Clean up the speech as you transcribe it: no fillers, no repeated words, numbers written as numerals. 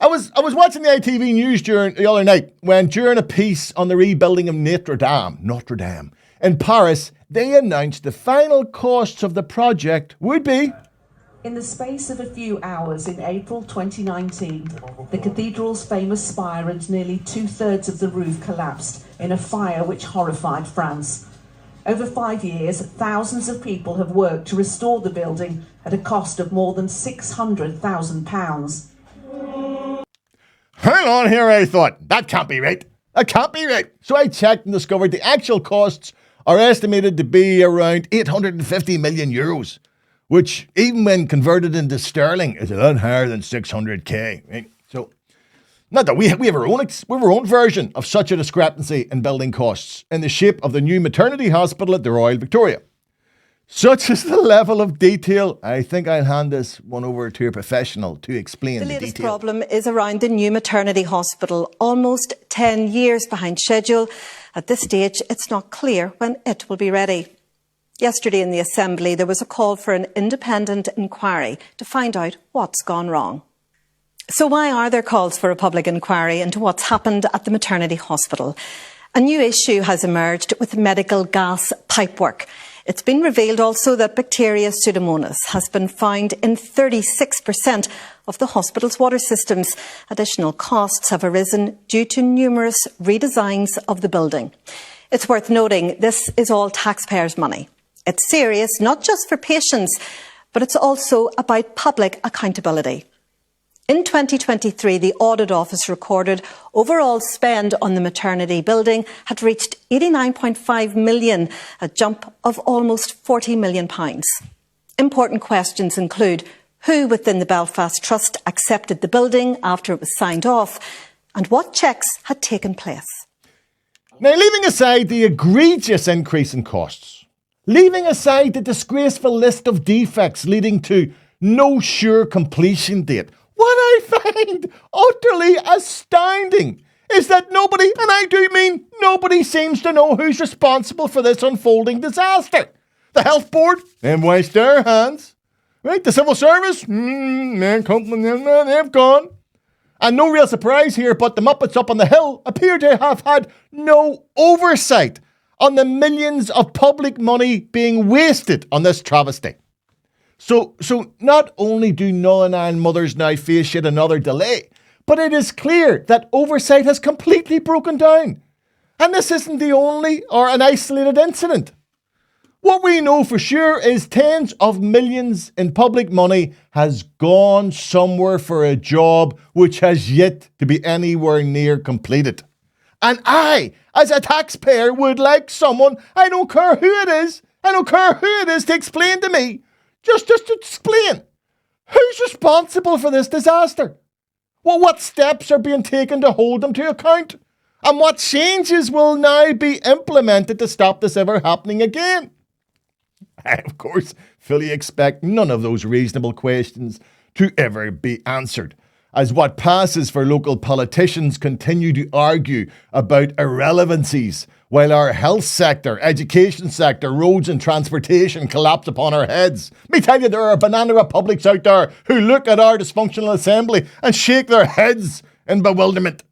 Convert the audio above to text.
I was watching the ITV news the other night when, during a piece on the rebuilding of Notre Dame in Paris, they announced the final costs of the project would be... In the space of a few hours in April 2019, the cathedral's famous spire and nearly 2/3 of the roof collapsed in a fire which horrified France. Over 5 years, thousands of people have worked to restore the building at a cost of more than £600,000. Hang on here, I thought. That can't be right. That can't be right. So I checked and discovered the actual costs are estimated to be around 850 million euros, which, even when converted into sterling, is a lot higher than 600k. Right? So, not that we have our own version of such a discrepancy in building costs in the shape of the new maternity hospital at the Royal Victoria. Such is the level of detail. I think I'll hand this one over to a professional to explain the latest detail. problem is around the new maternity hospital, almost 10 years behind schedule. At this stage, it's not clear when it will be ready. Yesterday in the Assembly, there was a call for an independent inquiry to find out what's gone wrong. So why are there calls for a public inquiry into what's happened at the maternity hospital? A new issue has emerged with medical gas pipework. It's been revealed also that bacteria Pseudomonas has been found in 36% of the hospital's water systems. Additional costs have arisen due to numerous redesigns of the building. It's worth noting this is all taxpayers' money. It's serious, not just for patients, but it's also about public accountability. In 2023, the Audit Office recorded overall spend on the maternity building had reached £89.5 million, a jump of almost £40 million. Important questions include who within the Belfast Trust accepted the building after it was signed off, and what checks had taken place. Now, leaving aside the egregious increase in costs, leaving aside the disgraceful list of defects leading to no sure completion date, what I find utterly astounding is that nobody, and I do mean nobody, seems to know who's responsible for this unfolding disaster. The Health Board, they've washed their hands. Right? The Civil Service, they've gone. And no real surprise here, but the Muppets up on the hill appear to have had no oversight on the millions of public money being wasted on this travesty. So not only do Northern Ireland mothers now face yet another delay, but it is clear that oversight has completely broken down. And this isn't the only or an isolated incident. What we know for sure is tens of millions in public money has gone somewhere for a job which has yet to be anywhere near completed. And I, as a taxpayer, would like someone, I don't care who it is, to explain to me, just to explain, who's responsible for this disaster? Well, what steps are being taken to hold them to account? And what changes will now be implemented to stop this ever happening again? I, of course, fully expect none of those reasonable questions to ever be answered, as what passes for local politicians continue to argue about irrelevancies, while our health sector, education sector, roads and transportation collapse upon our heads. Me tell you, there are banana republics out there who look at our dysfunctional assembly and shake their heads in bewilderment.